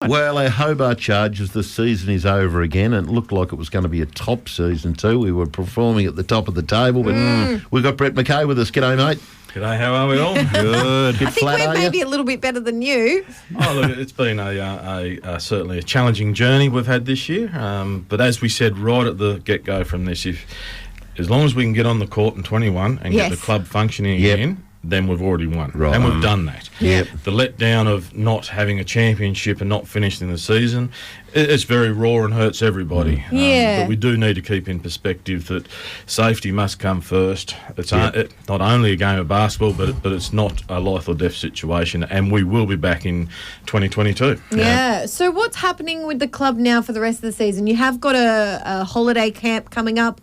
Well, our Hobart Chargers, the season is over again, and it looked like it was going to be a top season too. We were performing at the top of the table, but we've got Brett Mckay with us. G'day, mate. G'day, how are we all? Good. I think we're maybe a little bit better than you. Oh, look, it's been certainly a challenging journey we've had this year. But as we said right at the get-go from this, as long as we can get on the court in 21 and get the club functioning again, then we've already won. Right. And we've done that. Yep. The letdown of not having a championship and not finishing the season, it's very raw and hurts everybody. But we do need to keep in perspective that safety must come first. It's not only a game of basketball, but it's not a life or death situation, and we will be back in 2022. Yeah. So what's happening with the club now for the rest of the season? You have got a holiday camp coming up.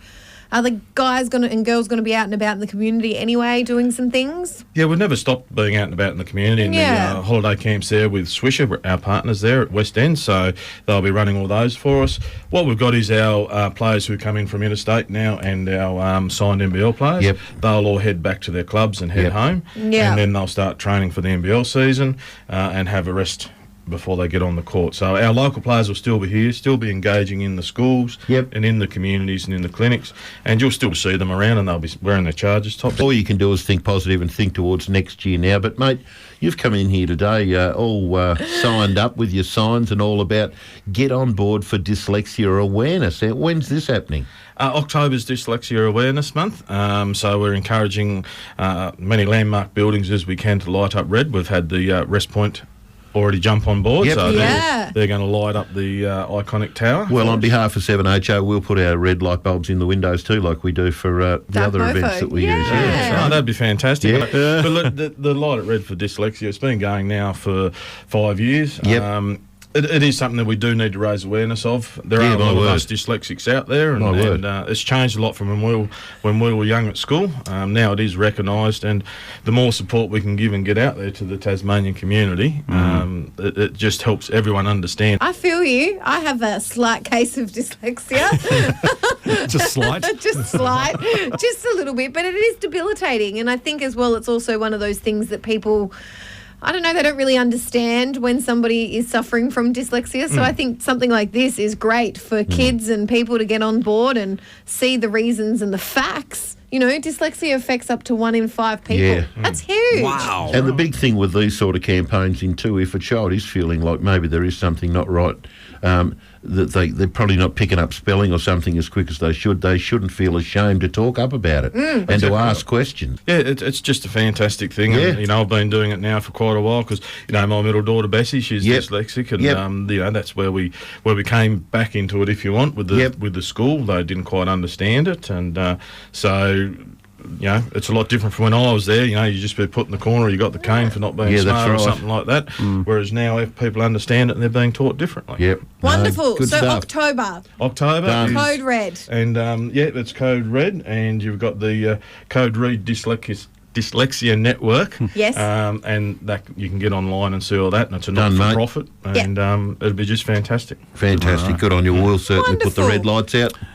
Are the guys and girls going to be out and about in the community anyway, doing some things? Yeah, we've never stopped being out and about in the community. And the holiday camps there with Swisher, our partners there at West End, so they'll be running all those for us. What we've got is our players who come in from interstate now and our signed NBL players. Yep. They'll all head back to their clubs and head home. Yeah. And then they'll start training for the NBL season and have a rest before they get on the court. So our local players will still be here, still be engaging in the schools and in the communities and in the clinics, and you'll still see them around, and they'll be wearing their Chargers tops. All you can do is think positive and think towards next year now. But, mate, you've come in here today all signed up with your signs and all about get on board for dyslexia awareness. When's this happening? October's Dyslexia Awareness Month, so we're encouraging many landmark buildings as we can to light up red. We've had the Rest Point already jump on board, so they're going to light up the iconic tower. Well, on behalf of 7HO, we'll put our red light bulbs in the windows too, like we do for the other events that we use. Yeah. Oh, that'd be fantastic. Yeah. But look, the light at red for dyslexia, it's been going now for 5 years. It is something that we do need to raise awareness of. There are a lot of us dyslexics out there, and it's changed a lot from when we were young at school. Now it is recognised, and the more support we can give and get out there to the Tasmanian community, it just helps everyone understand. I feel you. I have a slight case of dyslexia. Just slight? Just slight. Just a little bit, but it is debilitating. And I think as well it's also one of those things that people, I don't know, they don't really understand when somebody is suffering from dyslexia. So I think something like this is great for kids and people to get on board and see the reasons and the facts. You know, dyslexia affects up to 1 in 5 people. Yeah. That's huge. Wow. And the big thing with these sort of campaigns too, if a child is feeling like maybe there is something not right, that they're probably not picking up spelling or something as quick as they shouldn't feel ashamed to talk up about it and to ask questions. Yeah, it's just a fantastic thing. Yeah. And, I've been doing it now for quite a while because, my middle daughter, Bessie, she's dyslexic, and, that's where we came back into it, if you want, with the school. They didn't quite understand it, and so it's a lot different from when I was there. You just be put in the corner, you got the cane for not being smart or something like that. Whereas now, if people understand it, and they're being taught differently. Yep. Wonderful. Good so stuff. October. Done. Code red. And it's Code Red, and you've got the Code Red Dyslexia Network. Yes. And that you can get online and see all that, and it's a not-for-profit, and it'll be just fantastic. Fantastic. Good on you. We'll certainly put the red lights out.